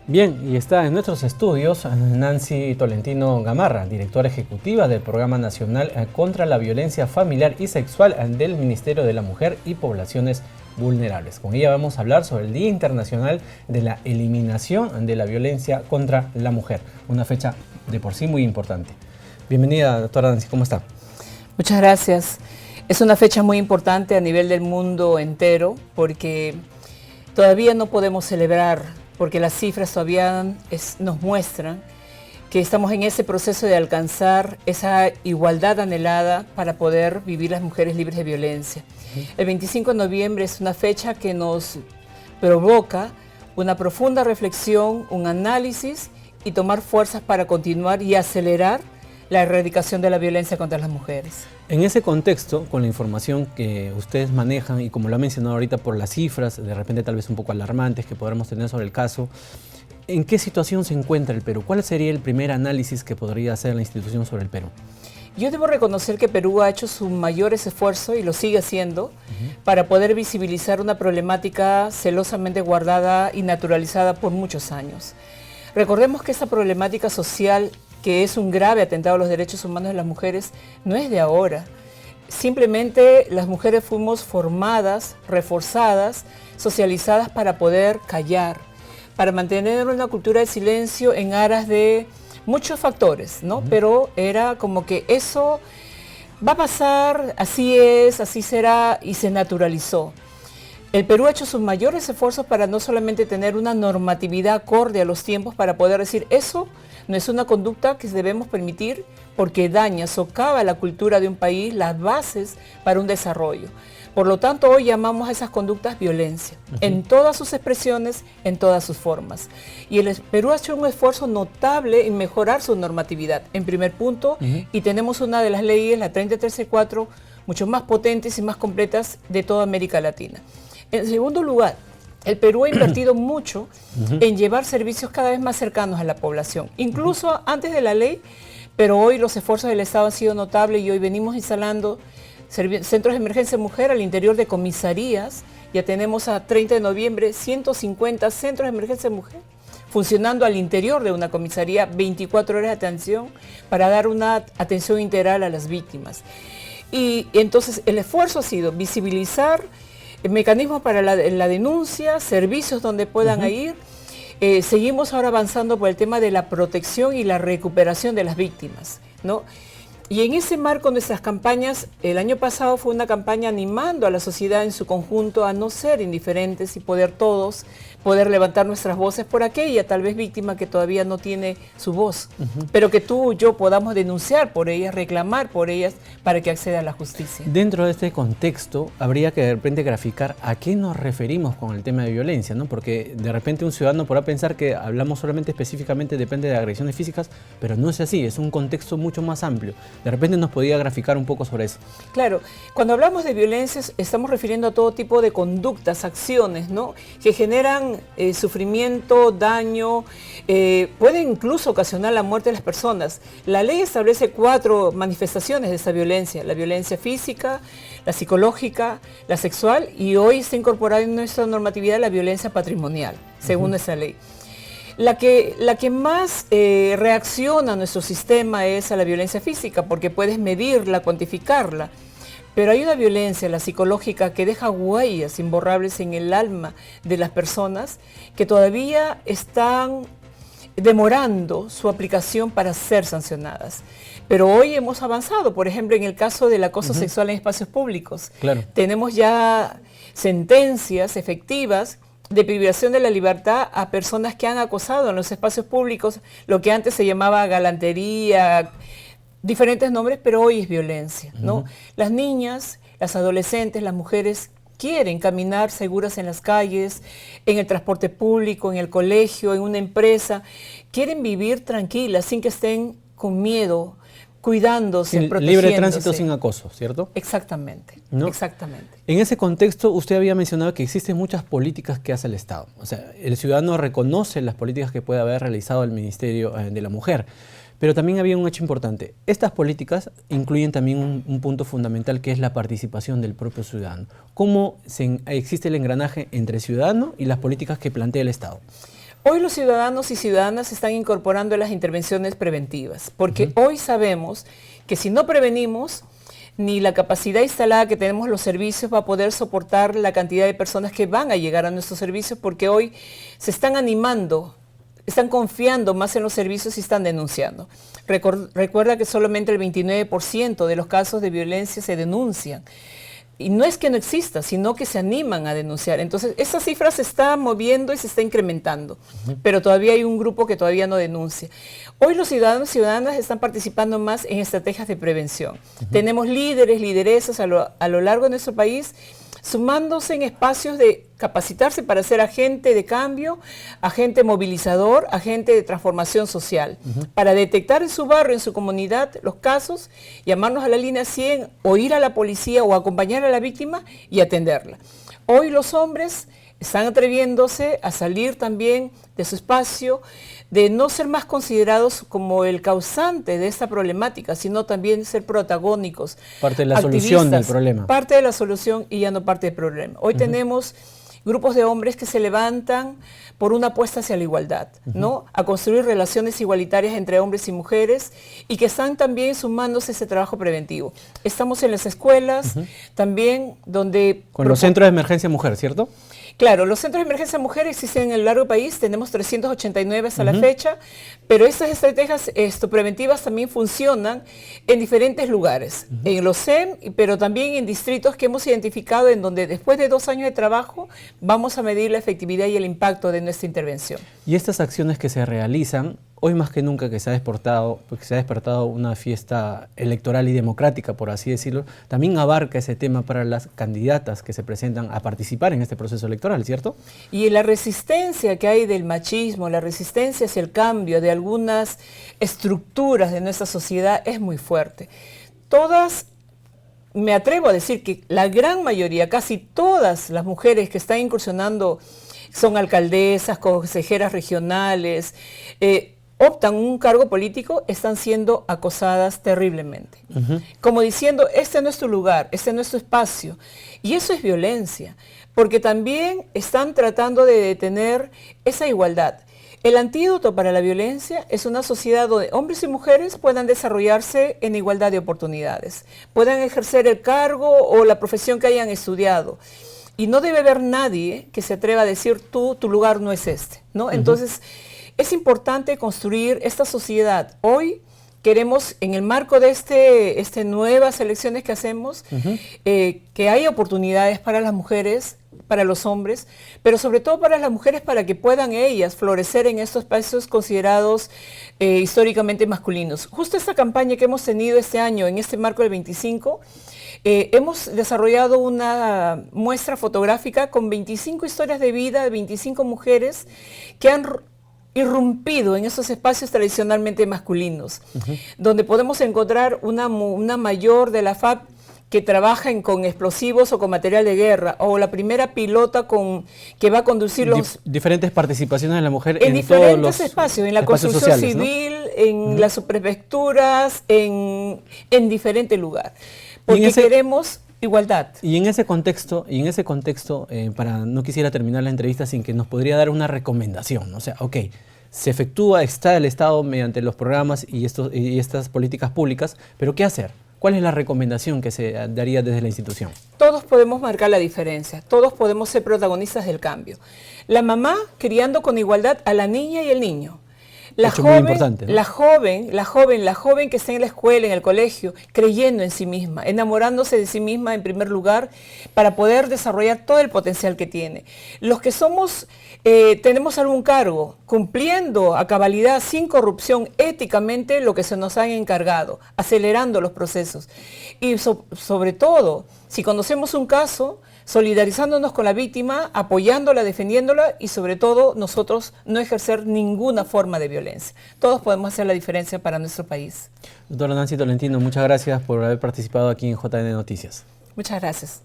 Bien, y está en nuestros estudios Nancy Tolentino Gamarra, directora ejecutiva del Programa Nacional contra la Violencia Familiar y Sexual del Ministerio de la Mujer y Poblaciones Vulnerables. Con ella vamos a hablar sobre el Día Internacional de la Eliminación de la Violencia contra la Mujer, una fecha de por sí muy importante. Bienvenida, doctora Nancy, ¿cómo está? Muchas gracias. Es una fecha muy importante a nivel del mundo entero porque todavía no podemos celebrar, porque las cifras todavía nos muestran que estamos en ese proceso de alcanzar esa igualdad anhelada para poder vivir las mujeres libres de violencia. El 25 de noviembre es una fecha que nos provoca una profunda reflexión, un análisis y tomar fuerzas para continuar y acelerar la erradicación de la violencia contra las mujeres. En ese contexto, con la información que ustedes manejan y como lo ha mencionado ahorita por las cifras, de repente tal vez un poco alarmantes que podremos tener sobre el caso, ¿en qué situación se encuentra el Perú? ¿Cuál sería el primer análisis que podría hacer la institución sobre el Perú? Yo debo reconocer que Perú ha hecho sus mayores esfuerzos y lo sigue haciendo para poder visibilizar una problemática celosamente guardada y naturalizada por muchos años. Recordemos que esta problemática social, que es un grave atentado a los derechos humanos de las mujeres, no es de ahora. Simplemente las mujeres fuimos formadas, reforzadas, socializadas para poder callar, para mantener una cultura de silencio en aras de muchos factores, ¿no? Pero era como que eso va a pasar, así es, así será, y se naturalizó. El Perú ha hecho sus mayores esfuerzos para no solamente tener una normatividad acorde a los tiempos, para poder decir eso no es una conducta que debemos permitir porque daña, socava la cultura de un país, las bases para un desarrollo. Por lo tanto, hoy llamamos a esas conductas violencia, en todas sus expresiones, en todas sus formas. Y el Perú ha hecho un esfuerzo notable en mejorar su normatividad, en primer punto, y tenemos una de las leyes, la 3034, mucho más potentes y más completas de toda América Latina. En segundo lugar, el Perú ha invertido mucho en llevar servicios cada vez más cercanos a la población, incluso antes de la ley, pero hoy los esfuerzos del Estado han sido notables y hoy venimos instalando centros de emergencia mujer al interior de comisarías. Ya tenemos a 30 de noviembre 150 centros de emergencia mujer funcionando al interior de una comisaría, 24 horas de atención para dar una atención integral a las víctimas. Y entonces el esfuerzo ha sido visibilizar mecanismos para la denuncia, servicios donde puedan ir. Seguimos ahora avanzando por el tema de la protección y la recuperación de las víctimas, ¿no? Y en ese marco nuestras campañas, el año pasado fue una campaña animando a la sociedad en su conjunto a no ser indiferentes y poder levantar nuestras voces por aquella tal vez víctima que todavía no tiene su voz, pero que tú y yo podamos denunciar por ellas, reclamar por ellas para que acceda a la justicia. Dentro de este contexto, habría que de repente graficar a qué nos referimos con el tema de violencia, ¿no? Porque de repente un ciudadano podrá pensar que hablamos solamente específicamente, depende de agresiones físicas, pero no es así, es un contexto mucho más amplio. De repente nos podría graficar un poco sobre eso. Claro, cuando hablamos de violencia estamos refiriendo a todo tipo de conductas, acciones, ¿no? Que generan sufrimiento, daño, pueden incluso ocasionar la muerte de las personas. La ley establece 4 manifestaciones de esa violencia: la violencia física, la psicológica, la sexual, y hoy está incorporada en nuestra normatividad la violencia patrimonial, según esa ley. La que más reacciona a nuestro sistema es a la violencia física, porque puedes medirla, cuantificarla. Pero hay una violencia, la psicológica, que deja huellas imborrables en el alma de las personas que todavía están demorando su aplicación para ser sancionadas. Pero hoy hemos avanzado, por ejemplo, en el caso del acoso sexual en espacios públicos. Claro. Tenemos ya sentencias efectivas de privación de la libertad a personas que han acosado en los espacios públicos, lo que antes se llamaba galantería, diferentes nombres, pero hoy es violencia, ¿no? Las niñas, las adolescentes, las mujeres quieren caminar seguras en las calles, en el transporte público, en el colegio, en una empresa. Quieren vivir tranquilas, sin que estén con miedo, cuidándose, protegiéndose. Libre tránsito sin acoso, ¿cierto? Exactamente, ¿No? exactamente. En ese contexto, usted había mencionado que existen muchas políticas que hace el Estado. O sea, el ciudadano reconoce las políticas que puede haber realizado el Ministerio de la Mujer. Pero también había un hecho importante. Estas políticas incluyen también un punto fundamental, que es la participación del propio ciudadano. ¿Cómo existe el engranaje entre ciudadano y las políticas que plantea el Estado? Hoy los ciudadanos y ciudadanas se están incorporando a las intervenciones preventivas, porque hoy sabemos que si no prevenimos, ni la capacidad instalada que tenemos los servicios va a poder soportar la cantidad de personas que van a llegar a nuestros servicios, porque hoy se están animando, están confiando más en los servicios y están denunciando. Recuerda que solamente el 29% de los casos de violencia se denuncian. Y no es que no exista, sino que se animan a denunciar. Entonces, esa cifra se está moviendo y se está incrementando, pero todavía hay un grupo que todavía no denuncia. Hoy los ciudadanos y ciudadanas están participando más en estrategias de prevención. Tenemos líderes, lideresas a lo largo de nuestro país, sumándose en espacios de capacitarse para ser agente de cambio, agente movilizador, agente de transformación social, para detectar en su barrio, en su comunidad, los casos, llamarnos a la línea 100 o ir a la policía o acompañar a la víctima y atenderla. Hoy los hombres están atreviéndose a salir también de su espacio, de no ser más considerados como el causante de esta problemática, sino también ser protagónicos. Parte de la solución del problema. Parte de la solución y ya no parte del problema. Hoy tenemos grupos de hombres que se levantan por una apuesta hacia la igualdad, ¿no? A construir relaciones igualitarias entre hombres y mujeres y que están también sumándose a ese trabajo preventivo. Estamos en las escuelas, también donde... Con los centros de emergencia mujer, ¿cierto? Claro, los centros de emergencia mujer existen en el largo país, tenemos 389 hasta la fecha, pero estas estrategias preventivas también funcionan en diferentes lugares, en los CEM, pero también en distritos que hemos identificado en donde después de 2 años de trabajo vamos a medir la efectividad y el impacto de nuestra intervención. Y estas acciones que se realizan, hoy más que nunca que se ha despertado una fiesta electoral y democrática, por así decirlo, también abarca ese tema para las candidatas que se presentan a participar en este proceso electoral, ¿cierto? Y la resistencia que hay del machismo, la resistencia hacia el cambio de algunas estructuras de nuestra sociedad es muy fuerte. Todas, me atrevo a decir que la gran mayoría, casi todas las mujeres que están incursionando son alcaldesas, consejeras regionales, optan un cargo político, están siendo acosadas terriblemente. Como diciendo, este no es tu lugar, este no es tu espacio. Y eso es violencia, porque también están tratando de detener esa igualdad. El antídoto para la violencia es una sociedad donde hombres y mujeres puedan desarrollarse en igualdad de oportunidades, puedan ejercer el cargo o la profesión que hayan estudiado. Y no debe haber nadie que se atreva a decir, tu lugar no es este, ¿no? Entonces, es importante construir esta sociedad. Hoy queremos, en el marco de nuevas elecciones que hacemos, que haya oportunidades para las mujeres, para los hombres, pero sobre todo para las mujeres para que puedan ellas florecer en estos espacios considerados históricamente masculinos. Justo esta campaña que hemos tenido este año, en este marco del 25, hemos desarrollado una muestra fotográfica con 25 historias de vida de 25 mujeres que han irrumpido en esos espacios tradicionalmente masculinos, donde podemos encontrar una mayor de la FAP que trabaja con explosivos o con material de guerra, o la primera pilota que va a conducir diferentes participaciones de la mujer en diferentes todos los espacios, en la construcción sociales, civil, ¿no? En las subprefecturas, en diferentes lugares, porque queremos igualdad. Y en ese contexto, no quisiera terminar la entrevista sin que nos podría dar una recomendación. O sea, ok, está el Estado mediante los programas y estas políticas públicas, pero ¿qué hacer? ¿Cuál es la recomendación que se daría desde la institución? Todos podemos marcar la diferencia, todos podemos ser protagonistas del cambio. La mamá criando con igualdad a la niña y el niño. La joven, ¿no? la joven que está en la escuela, en el colegio, creyendo en sí misma, enamorándose de sí misma en primer lugar para poder desarrollar todo el potencial que tiene. Los que tenemos algún cargo, cumpliendo a cabalidad, sin corrupción, éticamente lo que se nos han encargado, acelerando los procesos. Y sobre todo, si conocemos un caso, solidarizándonos con la víctima, apoyándola, defendiéndola y sobre todo nosotros no ejercer ninguna forma de violencia. Todos podemos hacer la diferencia para nuestro país. Doctora Nancy Tolentino, muchas gracias por haber participado aquí en JN Noticias. Muchas gracias.